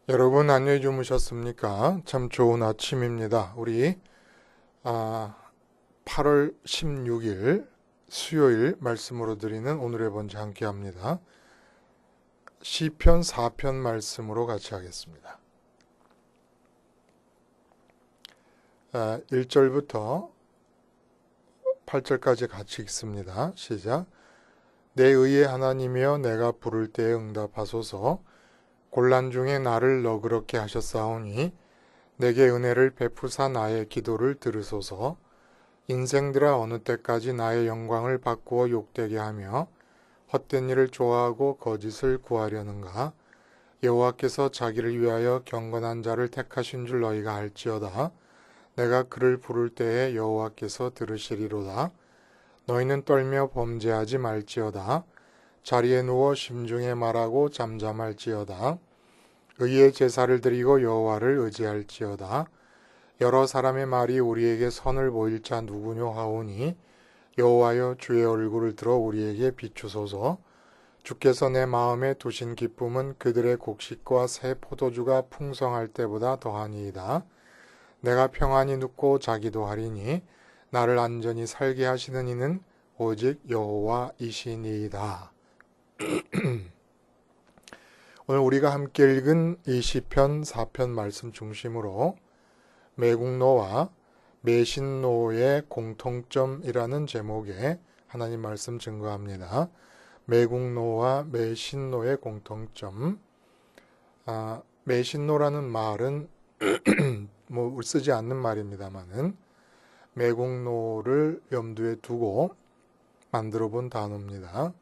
여러분 안녕히 주무셨습니까? 참 좋은 아침입니다. 우리 8월 16일 수요일 말씀으로 드리는 오늘의 번제 함께 합니다. 시편 4편 말씀으로 같이 하겠습니다. 1절부터 8절까지 같이 읽습니다. 시작. 내 의의 하나님이여 내가 부를 때에 응답하소서. 곤란 중에 나를 너그럽게 하셨사오니 내게 은혜를 베푸사 나의 기도를 들으소서. 인생들아 어느 때까지 나의 영광을 바꾸어 욕되게 하며 헛된 일을 좋아하고 거짓을 구하려는가. 여호와께서 자기를 위하여 경건한 자를 택하신 줄 너희가 알지어다. 내가 그를 부를 때에 여호와께서 들으시리로다. 너희는 떨며 범죄하지 말지어다. 자리에 누워 심중에 말하고 잠잠할지어다. 의의 제사를 드리고 여호와를 의지할지어다. 여러 사람의 말이 우리에게 선을 보일 자 누구뇨 하오니 여호와여 주의 얼굴을 들어 우리에게 비추소서. 주께서 내 마음에 두신 기쁨은 그들의 곡식과 새 포도주가 풍성할 때보다 더하니이다. 내가 평안히 눕고 자기도 하리니 나를 안전히 살게 하시는 이는 오직 여호와이시니이다. 오늘 우리가 함께 읽은 이 시편 4편 말씀 중심으로 매국노와 매신노의 공통점이라는 제목의 하나님 말씀 증거합니다. 매국노와 매신노의 공통점. 매신노라는 말은 뭐 쓰지 않는 말입니다만은 매국노를 염두에 두고 만들어 본 단어입니다.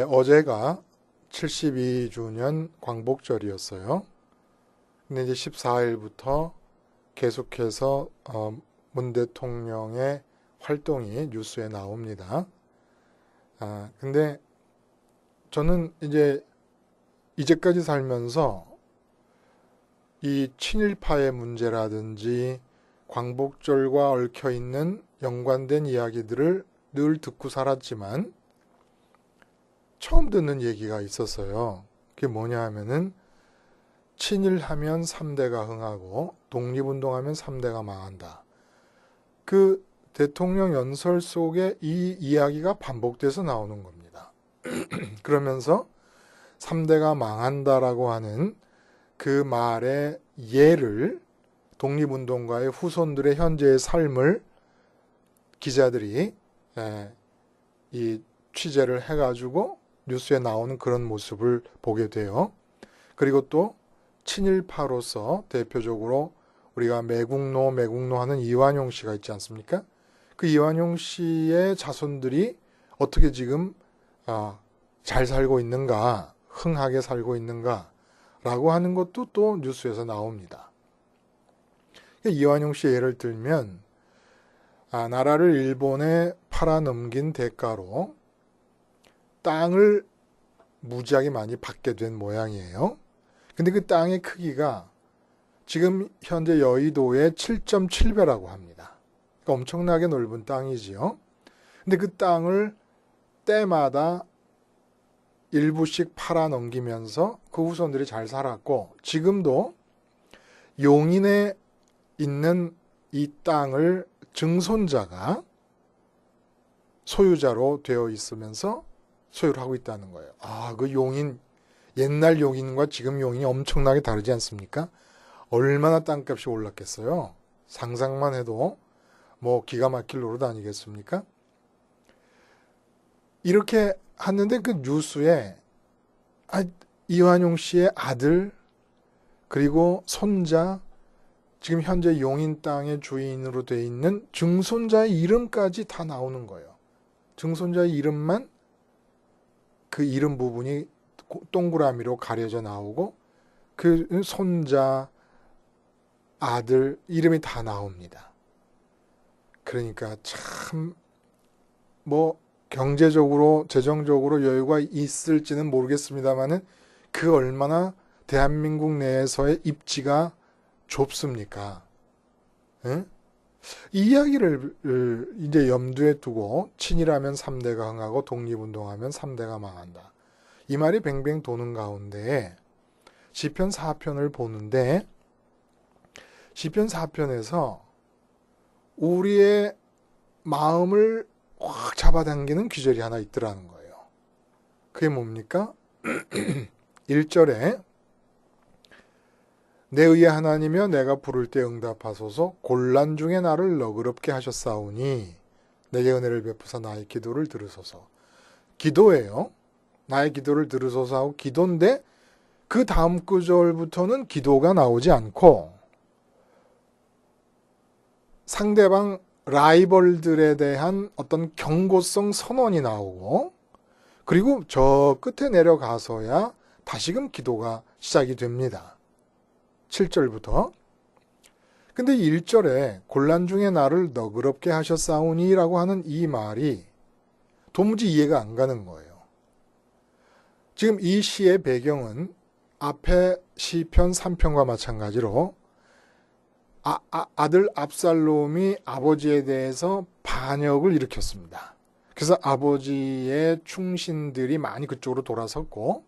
어제가 72주년 광복절이었어요. 근데 이제 14일부터 계속해서 문 대통령의 활동이 뉴스에 나옵니다. 근데 저는 이제까지 살면서 이 친일파의 문제라든지 광복절과 얽혀 있는 연관된 이야기들을 늘 듣고 살았지만 처음 듣는 얘기가 있었어요. 그게 뭐냐 하면은 친일하면 3대가 흥하고 독립운동하면 3대가 망한다. 그 대통령 연설 속에 이 이야기가 반복돼서 나오는 겁니다. 그러면서 3대가 망한다라고 하는 그 말의 예를 독립운동가의 후손들의 현재의 삶을 기자들이 이 취재를 해가지고 뉴스에 나오는 그런 모습을 보게 돼요. 그리고 또 친일파로서 대표적으로 우리가 매국노 하는 이완용 씨가 있지 않습니까? 그 이완용 씨의 자손들이 어떻게 지금 잘 살고 있는가, 흥하게 살고 있는가 라고 하는 것도 또 뉴스에서 나옵니다. 이완용 씨의 예를 들면 나라를 일본에 팔아넘긴 대가로 땅을 무지하게 많이 받게 된 모양이에요. 근데 그 땅의 크기가 지금 현재 여의도의 7.7배라고 합니다. 그러니까 엄청나게 넓은 땅이지요. 근데 그 땅을 때마다 일부씩 팔아넘기면서 그 후손들이 잘 살았고 지금도 용인에 있는 이 땅을 증손자가 소유자로 되어 있으면서 소유를 하고 있다는 거예요. 그 용인, 옛날 용인과 지금 용인이 엄청나게 다르지 않습니까? 얼마나 땅값이 올랐겠어요? 상상만 해도 뭐 기가 막힐 노릇 아니겠습니까? 이렇게 하는데 그 뉴스에 이완용 씨의 아들 그리고 손자 지금 현재 용인 땅의 주인으로 되어 있는 증손자의 이름까지 다 나오는 거예요. 증손자의 이름만 그 이름 부분이 동그라미로 가려져 나오고 그 손자, 아들 이름이 다 나옵니다. 그러니까 참 뭐 경제적으로 재정적으로 여유가 있을지는 모르겠습니다만은 그 얼마나 대한민국 내에서의 입지가 좁습니까? 응? 이 이야기를 이제 염두에 두고 친일하면 3대가 흥하고 독립운동하면 3대가 망한다. 이 말이 뱅뱅 도는 가운데 시편 4편을 보는데 시편 4편에서 우리의 마음을 확 잡아당기는 구절이 하나 있더라는 거예요. 그게 뭡니까? 1절에 내 의의 하나님이여 내가 부를 때 응답하소서 곤란 중에 나를 너그럽게 하셨사오니 내게 은혜를 베푸사 나의 기도를 들으소서. 기도예요. 나의 기도를 들으소서 하고 기도인데 그 다음 구절부터는 기도가 나오지 않고 상대방 라이벌들에 대한 어떤 경고성 선언이 나오고 그리고 저 끝에 내려가서야 다시금 기도가 시작이 됩니다. 7절부터. 근데 1절에 곤란 중에 나를 너그럽게 하셨사오니 라고 하는 이 말이 도무지 이해가 안 가는 거예요. 지금 이 시의 배경은 앞에 시편 3편과 마찬가지로 아들 압살롬이 아버지에 대해서 반역을 일으켰습니다. 그래서 아버지의 충신들이 많이 그쪽으로 돌아섰고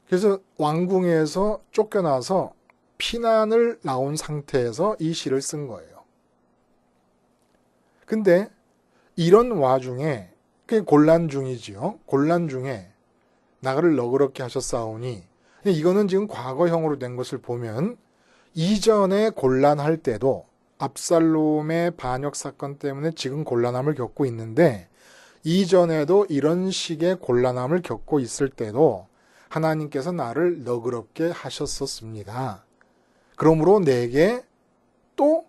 그래서 왕궁에서 쫓겨나서 피난을 나온 상태에서 이 시를 쓴 거예요. 근데 이런 와중에 그게 곤란 중이지요. 곤란 중에 나를 너그럽게 하셨사오니 이거는 지금 과거형으로 된 것을 보면 이전에 곤란할 때도 압살롬의 반역 사건 때문에 지금 곤란함을 겪고 있는데 이전에도 이런 식의 곤란함을 겪고 있을 때도 하나님께서 나를 너그럽게 하셨었습니다. 그러므로 내게 또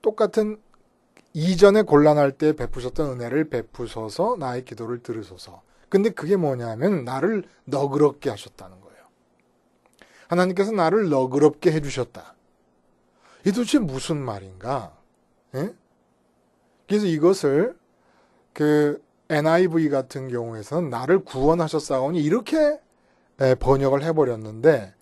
똑같은 이전에 곤란할 때 베푸셨던 은혜를 베푸셔서 나의 기도를 들으소서. 근데 그게 뭐냐면 나를 너그럽게 하셨다는 거예요. 하나님께서 나를 너그럽게 해주셨다. 이 도대체 무슨 말인가? 예? 그래서 이것을 NIV 같은 경우에서는 나를 구원하셨사오니 이렇게 번역을 해버렸는데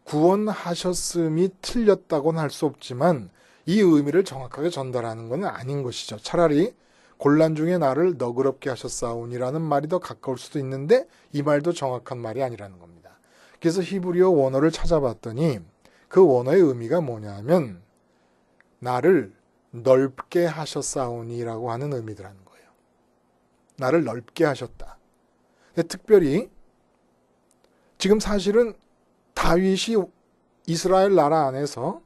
구원하셨음이 틀렸다고는 할 수 없지만 이 의미를 정확하게 전달하는 것은 아닌 것이죠. 차라리 곤란 중에 나를 너그럽게 하셨사오니라는 말이 더 가까울 수도 있는데 이 말도 정확한 말이 아니라는 겁니다. 그래서 히브리어 원어를 찾아봤더니 그 원어의 의미가 뭐냐면 나를 넓게 하셨사오니라고 하는 의미더라는 거예요. 나를 넓게 하셨다. 특별히 지금 사실은 다윗이 이스라엘 나라 안에서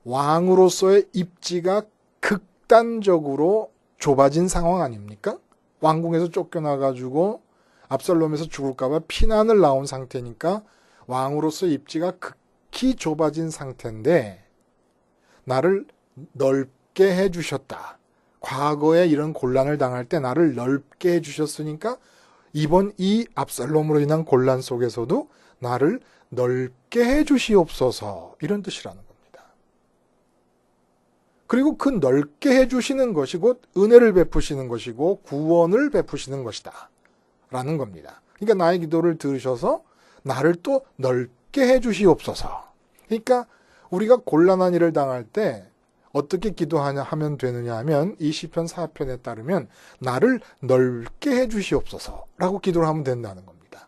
왕으로서의 입지가 극단적으로 좁아진 상황 아닙니까? 왕궁에서 쫓겨나가지고 압살롬에서 죽을까봐 피난을 나온 상태니까 왕으로서의 입지가 극히 좁아진 상태인데 나를 넓게 해주셨다. 과거에 이런 곤란을 당할 때 나를 넓게 해주셨으니까 이번 이 압살롬으로 인한 곤란 속에서도 나를 넓게 해주시옵소서 이런 뜻이라는 겁니다. 그리고 그 넓게 해주시는 것이 곧 은혜를 베푸시는 것이고 구원을 베푸시는 것이다 라는 겁니다. 그러니까 나의 기도를 들으셔서 나를 또 넓게 해주시옵소서. 그러니까 우리가 곤란한 일을 당할 때 어떻게 기도하면 되느냐 하면 이 시편 4편에 따르면 나를 넓게 해주시옵소서라고 기도를 하면 된다는 겁니다.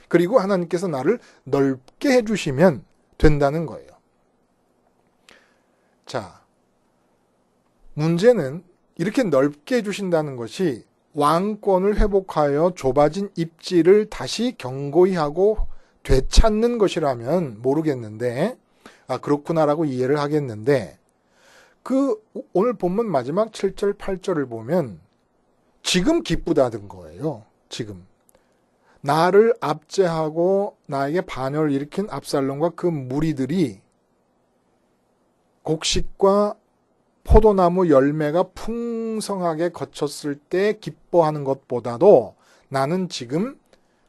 그리고 하나님께서 나를 넓게 해주시면 된다는 거예요. 자, 문제는 이렇게 넓게 해주신다는 것이 왕권을 회복하여 좁아진 입지를 다시 견고히 하고 되찾는 것이라면 모르겠는데 그렇구나라고 이해를 하겠는데 오늘 본문 마지막 7절 8절을 보면 지금 기쁘다는 거예요. 지금 나를 압제하고 나에게 반역을 일으킨 압살롬과 그 무리들이 곡식과 포도나무 열매가 풍성하게 거쳤을 때 기뻐하는 것보다도 나는 지금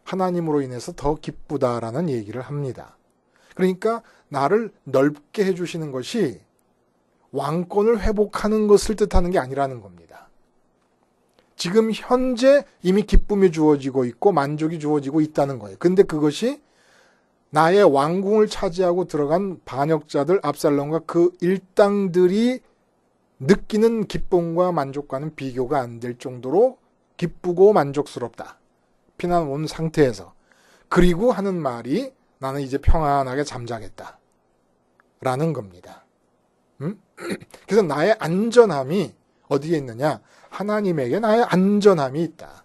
하나님으로 인해서 더 기쁘다라는 얘기를 합니다. 그러니까 나를 넓게 해주시는 것이 왕권을 회복하는 것을 뜻하는 게 아니라는 겁니다. 지금 현재 이미 기쁨이 주어지고 있고 만족이 주어지고 있다는 거예요. 근데 그것이 나의 왕궁을 차지하고 들어간 반역자들 압살롬과 그 일당들이 느끼는 기쁨과 만족과는 비교가 안 될 정도로 기쁘고 만족스럽다. 피난 온 상태에서. 그리고 하는 말이 나는 이제 평안하게 잠자겠다. 라는 겁니다. 그래서 나의 안전함이 어디에 있느냐? 하나님에게 나의 안전함이 있다.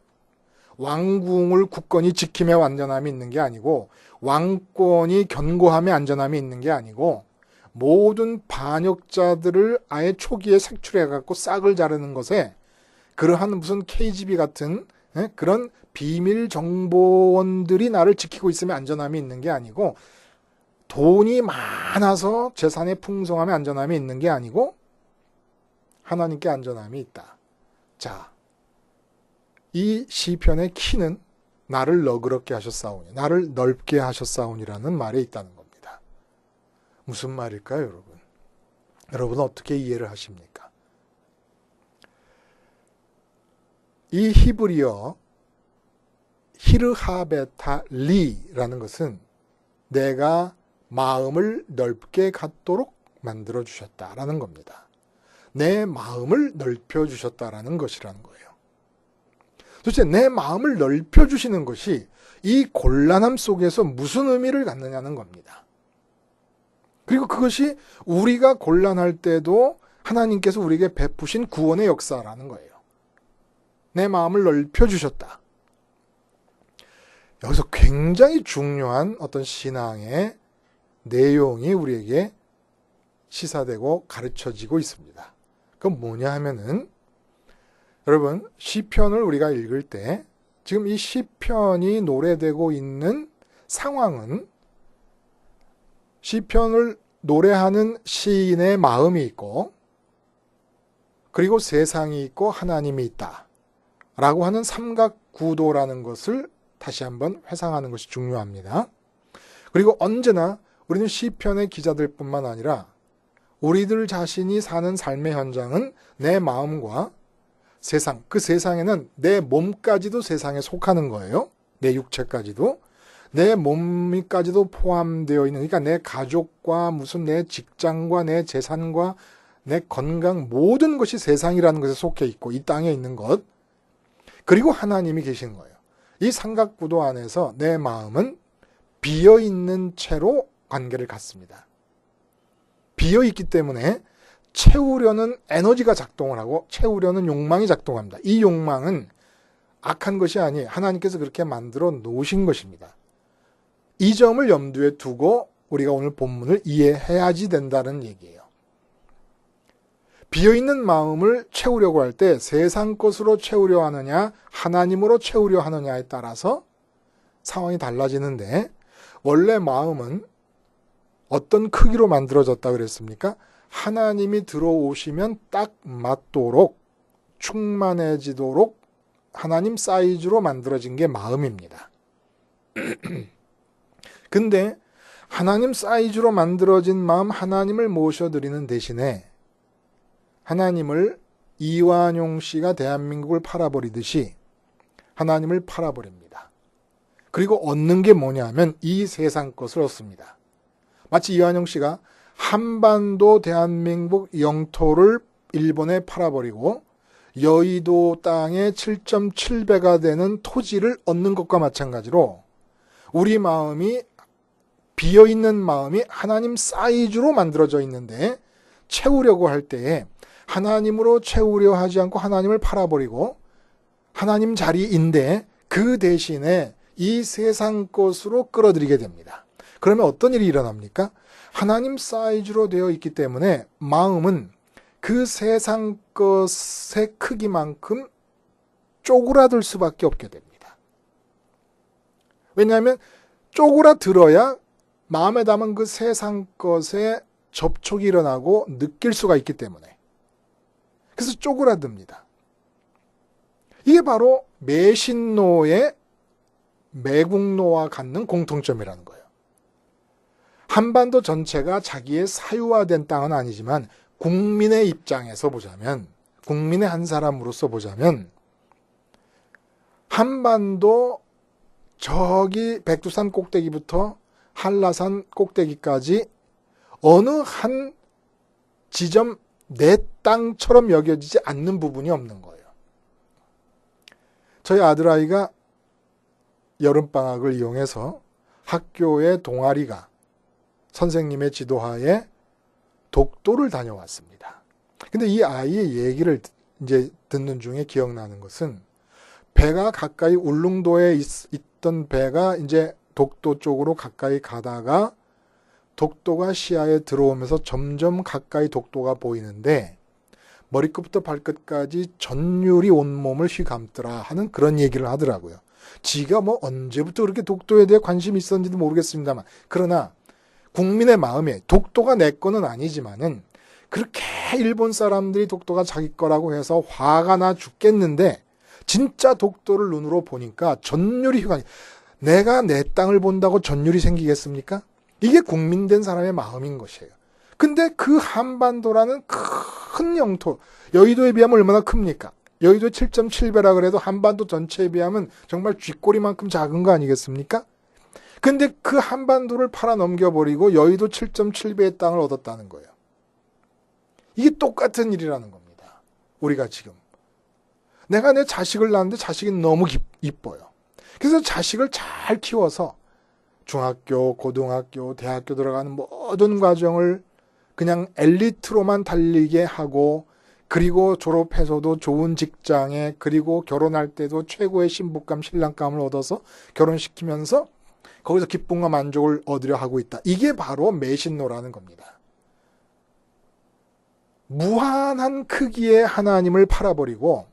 왕궁을 굳건히 지킴의 안전함이 있는 게 아니고, 왕권이 견고함의 안전함이 있는 게 아니고, 모든 반역자들을 아예 초기에 색출해갖고 싹을 자르는 것에 그러한 무슨 KGB 같은 그런 비밀 정보원들이 나를 지키고 있으면 안전함이 있는 게 아니고, 돈이 많아서 재산의 풍성함에 안전함이 있는 게 아니고 하나님께 안전함이 있다. 자, 이 시편의 키는 나를 너그럽게 하셨사오니, 나를 넓게 하셨사오니라는 말에 있다는 겁니다. 무슨 말일까요, 여러분? 여러분은 어떻게 이해를 하십니까? 이 히브리어 히르하베탈리라는 것은 내가 마음을 넓게 갖도록 만들어 주셨다라는 겁니다. 내 마음을 넓혀 주셨다라는 것이라는 거예요. 도대체 내 마음을 넓혀 주시는 것이 이 곤란함 속에서 무슨 의미를 갖느냐는 겁니다. 그리고 그것이 우리가 곤란할 때도 하나님께서 우리에게 베푸신 구원의 역사라는 거예요. 내 마음을 넓혀 주셨다. 여기서 굉장히 중요한 어떤 신앙의 내용이 우리에게 시사되고 가르쳐지고 있습니다. 그건 뭐냐 하면은, 여러분, 시편을 우리가 읽을 때 지금 이 시편이 노래되고 있는 상황은 시편을 노래하는 시인의 마음이 있고, 그리고 세상이 있고 하나님이 있다 라고 하는 삼각구도라는 것을 다시 한번 회상하는 것이 중요합니다. 그리고 언제나 우리는 시편의 기자들뿐만 아니라 우리들 자신이 사는 삶의 현장은 내 마음과 세상, 그 세상에는 내 몸까지도 세상에 속하는 거예요. 내 육체까지도. 내 몸까지도 포함되어 있는, 그러니까 내 가족과 무슨 내 직장과 내 재산과 내 건강, 모든 것이 세상이라는 것에 속해 있고 이 땅에 있는 것, 그리고 하나님이 계신 거예요. 이 삼각구도 안에서 내 마음은 비어있는 채로 관계를 갖습니다. 비어있기 때문에 채우려는 에너지가 작동을 하고 채우려는 욕망이 작동합니다. 이 욕망은 악한 것이 아니 하나님께서 그렇게 만들어 놓으신 것입니다. 이 점을 염두에 두고 우리가 오늘 본문을 이해해야지 된다는 얘기예요. 비어있는 마음을 채우려고 할 때 세상 것으로 채우려 하느냐 하나님으로 채우려 하느냐에 따라서 상황이 달라지는데, 원래 마음은 어떤 크기로 만들어졌다 그랬습니까? 하나님이 들어오시면 딱 맞도록 충만해지도록 하나님 사이즈로 만들어진 게 마음입니다. 근데 하나님 사이즈로 만들어진 마음, 하나님을 모셔드리는 대신에 하나님을 이완용 씨가 대한민국을 팔아버리듯이 하나님을 팔아버립니다. 그리고 얻는 게 뭐냐면 이 세상 것을 얻습니다. 마치 이완용 씨가 한반도 대한민국 영토를 일본에 팔아버리고 여의도 땅의 7.7배가 되는 토지를 얻는 것과 마찬가지로 우리 마음이, 비어있는 마음이 하나님 사이즈로 만들어져 있는데 채우려고 할 때에 하나님으로 채우려 하지 않고 하나님을 팔아버리고 하나님 자리인데 그 대신에 이 세상 것으로 끌어들이게 됩니다. 그러면 어떤 일이 일어납니까? 하나님 사이즈로 되어 있기 때문에 마음은 그 세상 것의 크기만큼 쪼그라들 수밖에 없게 됩니다. 왜냐하면 쪼그라들어야 마음에 담은 그 세상 것에 접촉이 일어나고 느낄 수가 있기 때문에. 그래서 쪼그라듭니다. 이게 바로 매신노의 매국노와 갖는 공통점이라는 거예요. 한반도 전체가 자기의 사유화된 땅은 아니지만 국민의 입장에서 보자면, 국민의 한 사람으로서 보자면 한반도 저기 백두산 꼭대기부터 한라산 꼭대기까지 어느 한 지점 내 땅처럼 여겨지지 않는 부분이 없는 거예요. 저희 아들아이가 여름방학을 이용해서 학교의 동아리가 선생님의 지도하에 독도를 다녀왔습니다. 근데 이 아이의 얘기를 이제 듣는 중에 기억나는 것은 배가 가까이 울릉도에 있던 배가 이제 독도 쪽으로 가까이 가다가 독도가 시야에 들어오면서 점점 가까이 독도가 보이는데 머리끝부터 발끝까지 전율이 온몸을 휘감더라 하는 그런 얘기를 하더라고요. 지가 뭐 언제부터 그렇게 독도에 대해 관심이 있었는지도 모르겠습니다만, 그러나 국민의 마음에 독도가 내 거는 아니지만은 그렇게 일본 사람들이 독도가 자기 거라고 해서 화가 나 죽겠는데 진짜 독도를 눈으로 보니까 전율이 휘감. 내가 내 땅을 본다고 전율이 생기겠습니까? 이게 국민된 사람의 마음인 것이에요. 근데 그 한반도라는 큰 영토, 여의도에 비하면 얼마나 큽니까? 여의도 7.7배라 그래도 한반도 전체에 비하면 정말 쥐꼬리만큼 작은 거 아니겠습니까? 근데 그 한반도를 팔아 넘겨버리고 여의도 7.7배의 땅을 얻었다는 거예요. 이게 똑같은 일이라는 겁니다. 우리가 지금. 내가 내 자식을 낳았는데 자식이 너무 이뻐요. 그래서 자식을 잘 키워서 중학교, 고등학교, 대학교 들어가는 모든 과정을 그냥 엘리트로만 달리게 하고, 그리고 졸업해서도 좋은 직장에, 그리고 결혼할 때도 최고의 신부감, 신랑감을 얻어서 결혼시키면서 거기서 기쁨과 만족을 얻으려 하고 있다. 이게 바로 매신노라는 겁니다. 무한한 크기의 하나님을 팔아버리고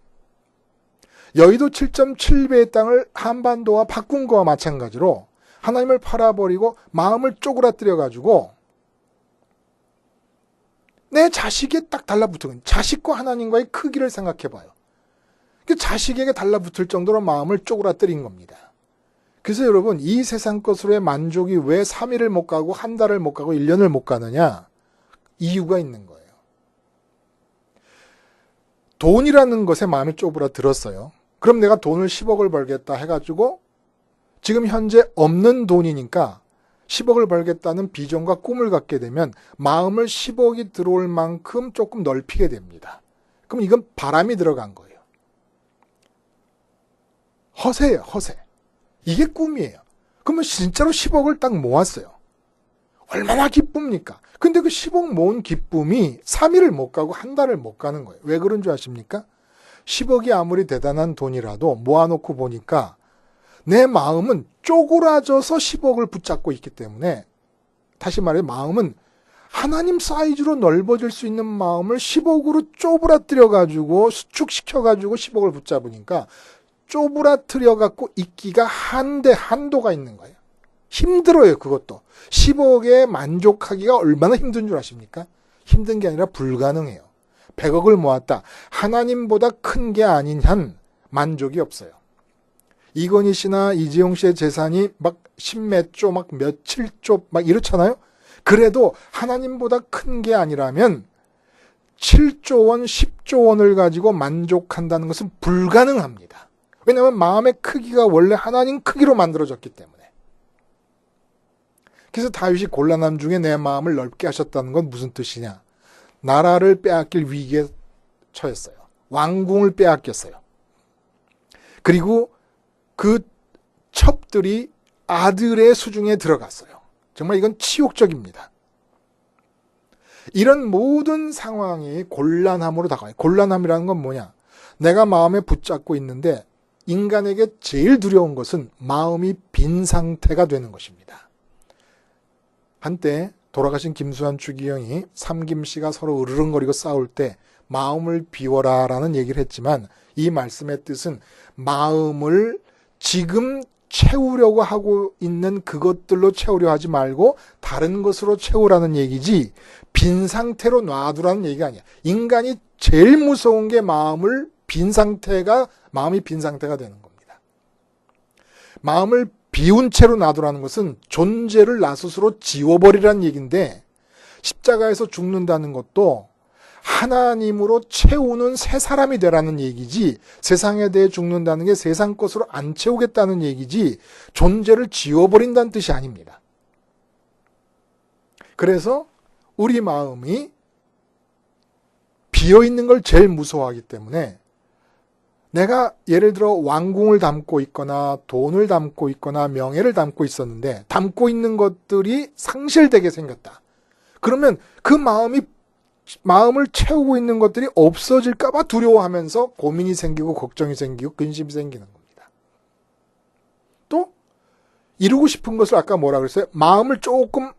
여의도 7.7배의 땅을 한반도와 바꾼 거와 마찬가지로 하나님을 팔아버리고 마음을 쪼그라뜨려가지고 내 자식에 딱 달라붙은, 자식과 하나님과의 크기를 생각해봐요. 자식에게 달라붙을 정도로 마음을 쪼그라뜨린 겁니다. 그래서 여러분, 이 세상 것으로의 만족이 왜 3일을 못 가고 한 달을 못 가고 1년을 못 가느냐? 이유가 있는 거예요. 돈이라는 것에 마음이 쪼그라들었어요. 그럼 내가 돈을 10억을 벌겠다 해가지고 지금 현재 없는 돈이니까 10억을 벌겠다는 비전과 꿈을 갖게 되면 마음을 10억이 들어올 만큼 조금 넓히게 됩니다. 그럼 이건 바람이 들어간 거예요. 허세예요, 허세. 이게 꿈이에요. 그러면 진짜로 10억을 딱 모았어요. 얼마나 기쁩니까? 근데 그 10억 모은 기쁨이 3일을 못 가고 한 달을 못 가는 거예요. 왜 그런 줄 아십니까? 10억이 아무리 대단한 돈이라도 모아놓고 보니까 내 마음은 쪼그라져서 10억을 붙잡고 있기 때문에, 다시 말해 마음은 하나님 사이즈로 넓어질 수 있는 마음을 10억으로 쪼그라뜨려가지고 수축시켜가지고 10억을 붙잡으니까 쪼그라뜨려갖고 있기가 한도가 있는 거예요. 힘들어요, 그것도. 10억에 만족하기가 얼마나 힘든 줄 아십니까? 힘든 게 아니라 불가능해요. 100억을 모았다. 하나님보다 큰 게 아닌 한 만족이 없어요. 이건희 씨나 이재용 씨의 재산이 막 10몇 조, 막 며칠 조, 막 이렇잖아요? 그래도 하나님보다 큰 게 아니라면 7조 원, 10조 원을 가지고 만족한다는 것은 불가능합니다. 왜냐하면 마음의 크기가 원래 하나님 크기로 만들어졌기 때문에. 그래서 다윗이 곤란함 중에 내 마음을 넓게 하셨다는 건 무슨 뜻이냐? 나라를 빼앗길 위기에 처했어요. 왕궁을 빼앗겼어요. 그리고 그 첩들이 아들의 수중에 들어갔어요. 정말 이건 치욕적입니다. 이런 모든 상황이 곤란함으로 다가와요. 곤란함이라는 건 뭐냐? 내가 마음에 붙잡고 있는데 인간에게 제일 두려운 것은 마음이 빈 상태가 되는 것입니다. 한때 돌아가신 김수환 추기경이 삼김씨가 서로 으르렁거리고 싸울 때 마음을 비워라 라는 얘기를 했지만, 이 말씀의 뜻은 마음을 지금 채우려고 하고 있는 그것들로 채우려 하지 말고 다른 것으로 채우라는 얘기지, 빈 상태로 놔두라는 얘기가 아니야. 인간이 제일 무서운 게 마음이 빈 상태가 되는 겁니다. 마음을 비운 채로 놔두라는 것은 존재를 나 스스로 지워버리라는 얘기인데, 십자가에서 죽는다는 것도 하나님으로 채우는 새 사람이 되라는 얘기지, 세상에 대해 죽는다는 게 세상 것으로 안 채우겠다는 얘기지 존재를 지워버린다는 뜻이 아닙니다. 그래서 우리 마음이 비어있는 걸 제일 무서워하기 때문에 내가 예를 들어 왕궁을 담고 있거나 돈을 담고 있거나 명예를 담고 있었는데 담고 있는 것들이 상실되게 생겼다. 그러면 그 마음을 채우고 있는 것들이 없어질까 봐 두려워하면서 고민이 생기고 걱정이 생기고 근심이 생기는 겁니다. 또 이루고 싶은 것을 아까 뭐라 그랬어요? 마음을 조금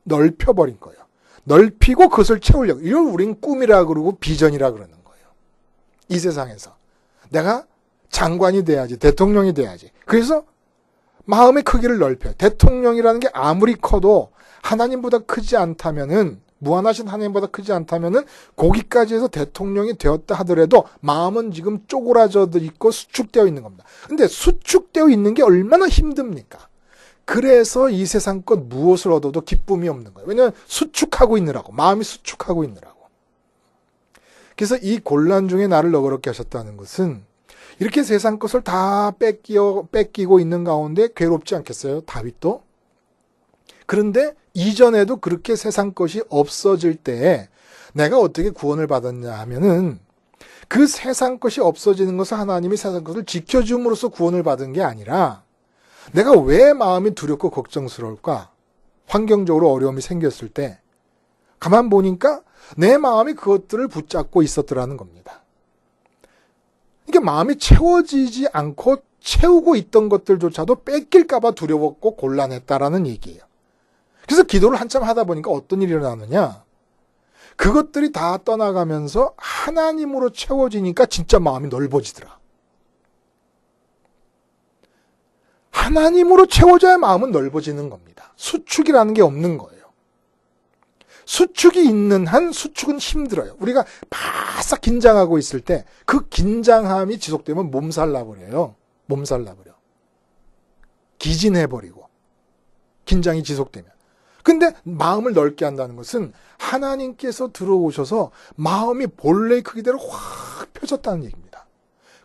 넓혀버린 거예요. 넓히고 그것을 채우려고. 이걸 우린 꿈이라 그러고 비전이라 그러는 거예요. 이 세상에서. 내가 장관이 돼야지, 대통령이 돼야지. 그래서 마음의 크기를 넓혀요. 대통령이라는 게 아무리 커도 하나님보다 크지 않다면은, 무한하신 하나님보다 크지 않다면은 거기까지 해서 대통령이 되었다 하더라도 마음은 지금 쪼그라져 있고 수축되어 있는 겁니다. 근데 수축되어 있는 게 얼마나 힘듭니까? 그래서 이 세상껏 무엇을 얻어도 기쁨이 없는 거예요. 왜냐하면 수축하고 있느라고, 마음이 수축하고 있느라고. 그래서 이 곤란 중에 나를 너그럽게 하셨다는 것은 이렇게 세상 것을 다 뺏기고 있는 가운데 괴롭지 않겠어요? 다윗도? 그런데 이전에도 그렇게 세상 것이 없어질 때 내가 어떻게 구원을 받았냐 하면은 그 세상 것이 없어지는 것을 하나님이 세상 것을 지켜줌으로써 구원을 받은 게 아니라 내가 왜 마음이 두렵고 걱정스러울까? 환경적으로 어려움이 생겼을 때 가만 보니까 내 마음이 그것들을 붙잡고 있었더라는 겁니다. 이게 마음이 채워지지 않고 채우고 있던 것들조차도 뺏길까봐 두려웠고 곤란했다라는 얘기예요. 그래서 기도를 한참 하다 보니까 어떤 일이 일어나느냐? 그것들이 다 떠나가면서 하나님으로 채워지니까 진짜 마음이 넓어지더라. 하나님으로 채워져야 마음은 넓어지는 겁니다. 수축이라는 게 없는 거예요. 수축이 있는 한 수축은 힘들어요. 우리가 바싹 긴장하고 있을 때 그 긴장함이 지속되면 몸살 나버려요. 몸살 나버려. 기진해버리고. 긴장이 지속되면. 근데 마음을 넓게 한다는 것은 하나님께서 들어오셔서 마음이 본래의 크기대로 확 펴졌다는 얘기입니다.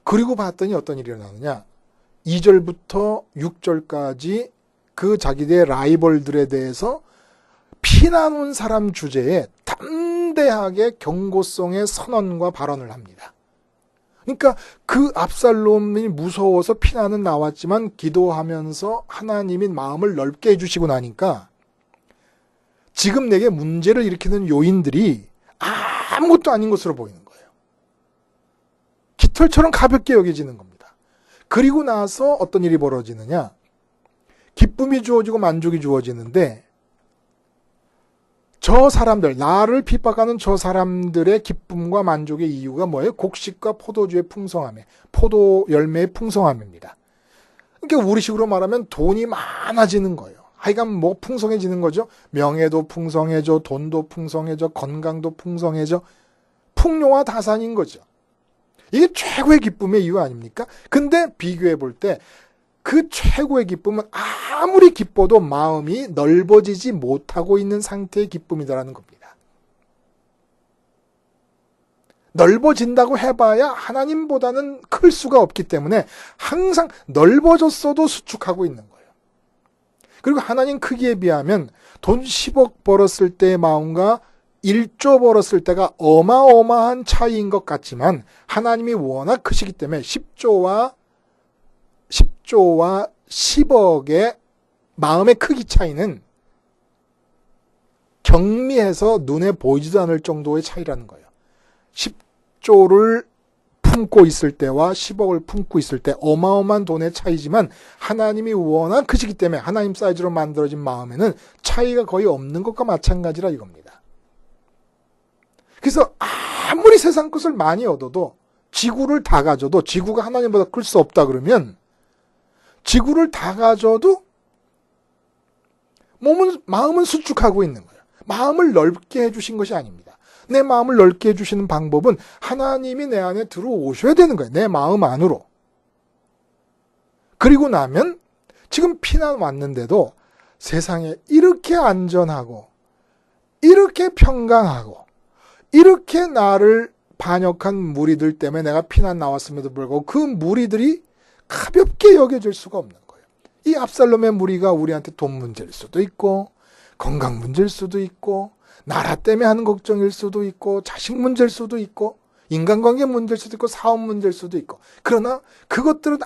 그리고 봤더니 어떤 일이 일어나느냐. 2절부터 6절까지 그 자기들의 라이벌들에 대해서 피나는 사람 주제에 담대하게 경고성의 선언과 발언을 합니다. 그러니까 그 압살롬이 무서워서 피나는 나왔지만 기도하면서 하나님이 마음을 넓게 해주시고 나니까 지금 내게 문제를 일으키는 요인들이 아무것도 아닌 것으로 보이는 거예요. 깃털처럼 가볍게 여겨지는 겁니다. 그리고 나서 어떤 일이 벌어지느냐. 기쁨이 주어지고 만족이 주어지는데 저 사람들, 나를 핍박하는 저 사람들의 기쁨과 만족의 이유가 뭐예요? 곡식과 포도주의 풍성함에, 포도 열매의 풍성함입니다. 그러니까 우리식으로 말하면 돈이 많아지는 거예요. 하여간 뭐 풍성해지는 거죠. 명예도 풍성해져, 돈도 풍성해져, 건강도 풍성해져. 풍요와 다산인 거죠. 이게 최고의 기쁨의 이유 아닙니까? 근데 비교해 볼 때 그 최고의 기쁨은 아무리 기뻐도 마음이 넓어지지 못하고 있는 상태의 기쁨이다라는 겁니다. 넓어진다고 해봐야 하나님보다는 클 수가 없기 때문에 항상 넓어졌어도 수축하고 있는 거예요. 그리고 하나님 크기에 비하면 돈 10억 벌었을 때의 마음과 1조 벌었을 때가 어마어마한 차이인 것 같지만 하나님이 워낙 크시기 때문에 10조와 10억의 마음의 크기 차이는 경미해서 눈에 보이지도 않을 정도의 차이라는 거예요. 10조를 품고 있을 때와 10억을 품고 있을 때 어마어마한 돈의 차이지만 하나님이 워낙 크시기 때문에 하나님 사이즈로 만들어진 마음에는 차이가 거의 없는 것과 마찬가지라 이겁니다. 그래서 아무리 세상 것을 많이 얻어도 지구를 다 가져도 지구가 하나님보다 클 수 없다 그러면 지구를 다 가져도 마음은 수축하고 있는 거예요. 마음을 넓게 해주신 것이 아닙니다. 내 마음을 넓게 해주시는 방법은 하나님이 내 안에 들어오셔야 되는 거예요. 내 마음 안으로. 그리고 나면 지금 피난 왔는데도 세상에 이렇게 안전하고 이렇게 평강하고 이렇게 나를 반역한 무리들 때문에 내가 피난 나왔음에도 불구하고 그 무리들이 가볍게 여겨질 수가 없는 거예요. 이 압살롬의 무리가 우리한테 돈 문제일 수도 있고 건강 문제일 수도 있고 나라 때문에 하는 걱정일 수도 있고 자식 문제일 수도 있고 인간관계 문제일 수도 있고 사업 문제일 수도 있고. 그러나 그것들은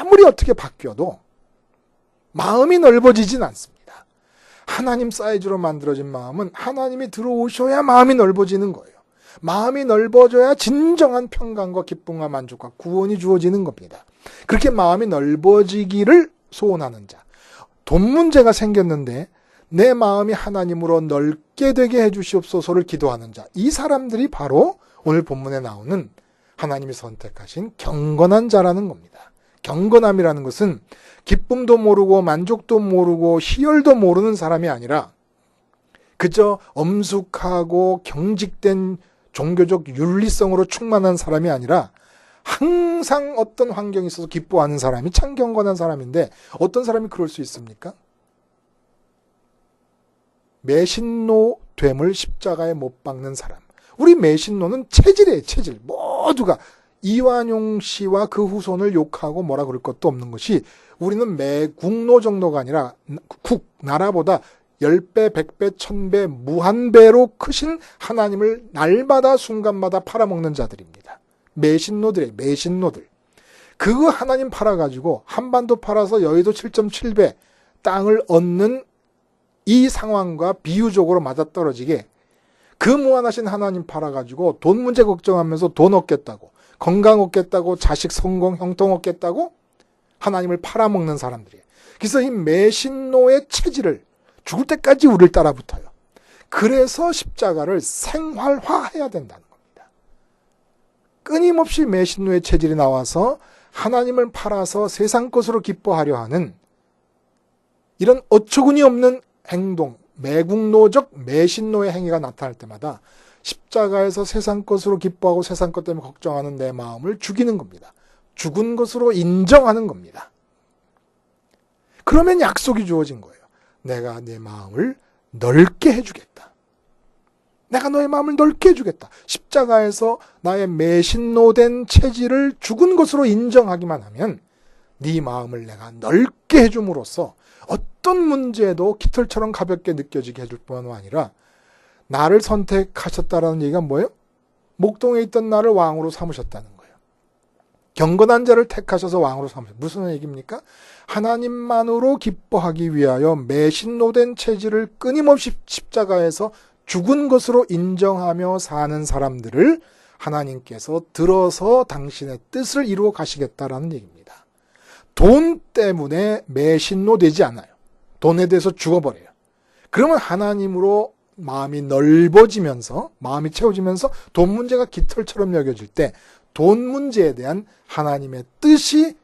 아무리 어떻게 바뀌어도 마음이 넓어지진 않습니다. 하나님 사이즈로 만들어진 마음은 하나님이 들어오셔야 마음이 넓어지는 거예요. 마음이 넓어져야 진정한 평강과 기쁨과 만족과 구원이 주어지는 겁니다. 그렇게 마음이 넓어지기를 소원하는 자. 돈 문제가 생겼는데 내 마음이 하나님으로 넓게 되게 해주시옵소서를 기도하는 자. 이 사람들이 바로 오늘 본문에 나오는 하나님이 선택하신 경건한 자라는 겁니다. 경건함이라는 것은 기쁨도 모르고 만족도 모르고 희열도 모르는 사람이 아니라 그저 엄숙하고 경직된 종교적 윤리성으로 충만한 사람이 아니라 항상 어떤 환경에 있어서 기뻐하는 사람이 참 경건한 사람인데 어떤 사람이 그럴 수 있습니까? 매신노됨을 십자가에 못 박는 사람. 우리 매신노는 체질이에요. 체질. 모두가 이완용 씨와 그 후손을 욕하고 뭐라 그럴 것도 없는 것이 우리는 매국노 정도가 아니라 나라보다 10배, 100배, 1000배, 무한배로 크신 하나님을 날마다 순간마다 팔아먹는 자들입니다. 매신노들이에요. 매신노들. 그 하나님 팔아가지고 한반도 팔아서 여의도 7.7배 땅을 얻는 이 상황과 비유적으로 맞아떨어지게 그 무한하신 하나님 팔아가지고 돈 문제 걱정하면서 돈 얻겠다고 건강 얻겠다고 자식 성공 형통 얻겠다고 하나님을 팔아먹는 사람들이에요. 그래서 이 매신노의 체질을 죽을 때까지 우리를 따라붙어요. 그래서 십자가를 생활화해야 된다는 겁니다. 끊임없이 매신노의 체질이 나와서 하나님을 팔아서 세상 것으로 기뻐하려 하는 이런 어처구니 없는 행동, 매국노적 매신노의 행위가 나타날 때마다 십자가에서 세상 것으로 기뻐하고 세상 것 때문에 걱정하는 내 마음을 죽이는 겁니다. 죽은 것으로 인정하는 겁니다. 그러면 약속이 주어진 거예요. 내가 내 마음을 넓게 해주겠다. 내가 너의 마음을 넓게 해주겠다. 십자가에서 나의 매신노된 체질을 죽은 것으로 인정하기만 하면 네 마음을 내가 넓게 해줌으로써 어떤 문제도 깃털처럼 가볍게 느껴지게 해줄 뿐만 아니라 나를 선택하셨다라는 얘기가 뭐예요? 목동에 있던 나를 왕으로 삼으셨다는 거예요. 경건한 자를 택하셔서 왕으로 삼으셨다. 무슨 얘기입니까? 하나님만으로 기뻐하기 위하여 매신노된 체질을 끊임없이 십자가에서 죽은 것으로 인정하며 사는 사람들을 하나님께서 들어서 당신의 뜻을 이루어 가시겠다라는 얘기입니다. 돈 때문에 매신노되지 않아요. 돈에 대해서 죽어버려요. 그러면 하나님으로 마음이 넓어지면서 마음이 채워지면서 돈 문제가 깃털처럼 여겨질 때 돈 문제에 대한 하나님의 뜻이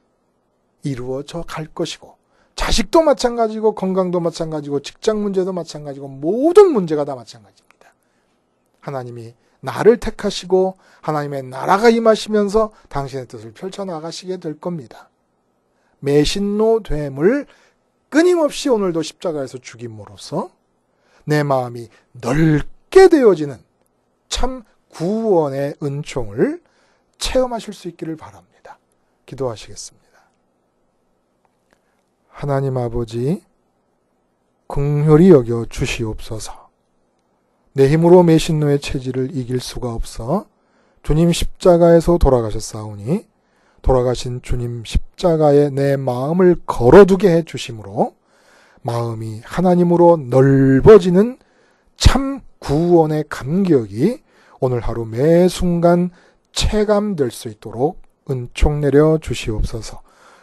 이루어져 갈 것이고 자식도 마찬가지고 건강도 마찬가지고 직장 문제도 마찬가지고 모든 문제가 다 마찬가지입니다. 하나님이 나를 택하시고 하나님의 나라가 임하시면서 당신의 뜻을 펼쳐나가시게 될 겁니다. 매신노됨을 끊임없이 오늘도 십자가에서 죽임으로써 내 마음이 넓게 되어지는 참 구원의 은총을 체험하실 수 있기를 바랍니다. 기도하시겠습니다. 하나님 아버지, 긍휼히 여겨 주시옵소서. 내 힘으로 매신노의 체질을 이길 수가 없어 주님 십자가에서 돌아가셨사오니 돌아가신 주님 십자가에 내 마음을 걸어두게 해 주심으로 마음이 하나님으로 넓어지는 참 구원의 감격이 오늘 하루 매 순간 체감될 수 있도록 은총 내려 주시옵소서.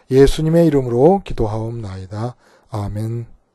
예수님의 이름으로 기도하옵나이다. 아멘.